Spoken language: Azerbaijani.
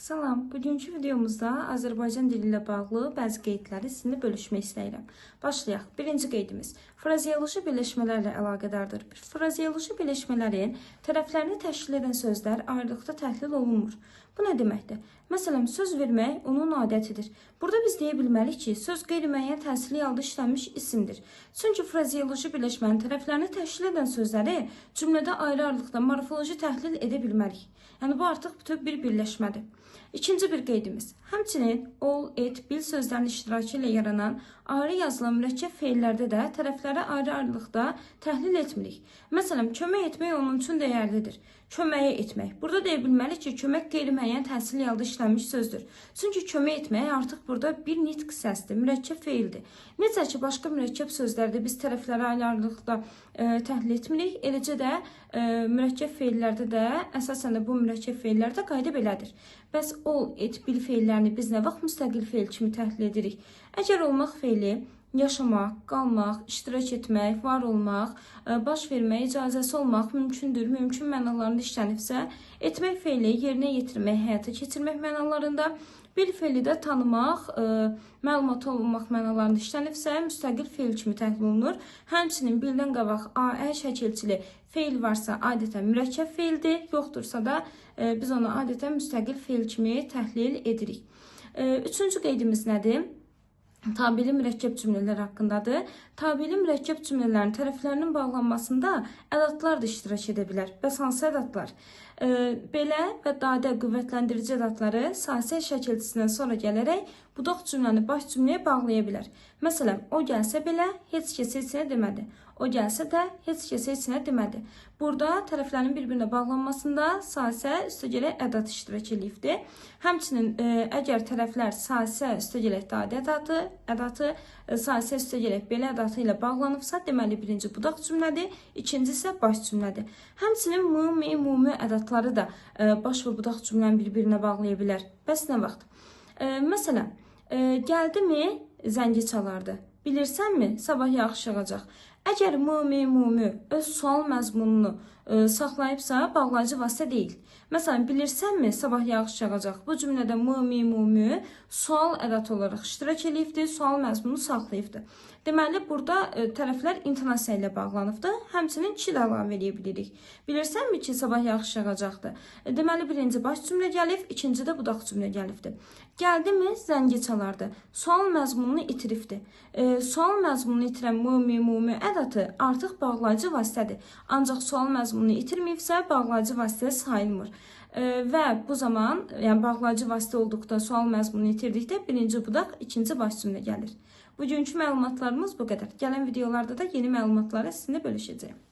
Salam, bugünkü videomuzda Azərbaycan dili ilə bağlı bəzi qeydləri sizinlə bölüşmək istəyirəm. Başlayaq. Birinci qeydimiz frazeoloji birləşmələrlə əlaqədardır. Frazeoloji birləşmələrin tərəflərini təşkil edən sözlər ayrılıqda təhlil olunmur. Bu nə deməkdir? Məsələn, söz vermək onun adətidir. Burada biz deyə bilmərik ki, söz qeyri-müəyyən təsirli halda işlənmiş isimdir. Çünki frazeoloji birləşmənin tərəflərini təşkil edən sözləri cümlədə ayrı-ayrılıqda morfoloji təhlil edə bilmərik. Yəni, bu artıq bütöv bir birləşmədir. İkinci bir qeydimiz. Həmçinin ol, et, bil sözlərinin iştirakı ilə yaranan ayrı yazılan mürəkkəb feillərdə də tərəfləri ayrı-ayrılıqda təhlil etmirik. Məsələn, kömək etmək onun üçün dəyərlidir. Köməyə etmək. Burada deyə bilmərik ki, kömək qeyri-müəyyən təsirli halda işlənmiş sözdür. Çünki kömək etmək artıq burada bir nitq səsdir, mürəkkəb feildir. Necə ki, başqa mürəkkəb sözlərdə biz tərəfləri ayrı-ayrılıqda təhlil etmirik, eləcə də mürəkkəb feillərdə də əsasən də bu mürəkkəb feillərdə qayda belədir. Bəs ol, et, bil feillərini biz nə vaxt müstəqil feil kimi təhlil edirik? Əgər olmaq feili yaşamaq, qalmaq, iştirak etmək, var olmaq, baş vermək, icazəsi olmaq mümkündür, mümkün mənalarında işlənibsə, etmək feili yerinə yetirmək, həyata keçirmək mənalarında, bil feili də tanımaq, məlumat olmaq mənalarında işlənibsə, müstəqil feil kimi təhlil olunur. Həmçinin bildən qabaq Aə şəkilçili feil varsa adətən mürəkkəb feildir, yoxdursa da biz onu adətən müstəqil feil kimi təhlil edirik. Üçüncü qeydimiz nədir? Tabeli mürəkkəb cümlələr haqqındadır. Tabeli mürəkkəb cümlələrin tərəflərinin bağlanmasında ədatlar da iştirak edə bilər. Bəs hansı ədatlar? Belə və dadə qüvvətləndirici ədatları sahə şəkilçisindən sonra gələrək budaq cümləni baş cümləyə bağlaya bilər. Məsələn, o gəlsə belə heç kəs heç nə demədi. O gəlsə də heç kəs heç nə demədi. Burada tərəflərin bir-birinə bağlanmasında sasə üstəgələk ədat iştirak edibdir. Həmçinin əgər tərəflər sasə üstəgələk dadə ədatı, sasə üstəgələk belə ədatı ilə bağlanıbsa, deməli birinci budaq cümlədir, ikinci isə baş cümlədir. Həmçinin mü ədatları da baş və budaq cümləni bir-birinə bağlaya bilər. Bəs nə vaxt? Məsələn, gəldimi zəngi çalardı. Bilirsənmi, sabah yağış yağacaq. Əgər mü öz sual məzmununu saxlayıbsa, bağlayıcı vasitə deyil. Məsələn, bilirsənmi, sabah yağış yağacaq. Bu cümlədə mü sual ədatı olaraq iştirak edibdir, sual məzmununu saxlayıbdır. Deməli, burada tərəflər intonasiya ilə bağlanıbdır. Həmçinin ki də əlavə edə bilirik. Bilirsənmi ki, sabah yağış yağacaqdır. Deməli, birinci baş cümlə gəlib, ikinci də budaq cümlə gəlibdir. Gəldimi, zəngi çalardı. Sual məzmununu itiribdir. Sual məzmununu itirən mü ədatı artıq bağlayıcı vasitədir. Ancaq sual məzmununu itirməyibsə, bağlayıcı vasitə sayılmır. Və bu zaman, yəni bağlayıcı vasitə olduqda sual məzmununu itirdikdə birinci budaq, ikinci baş cümlə gəlir. Bugünkü məlumatlarımız bu qədər. Gələn videolarda da yeni məlumatları sizinlə bölüşəcəyim.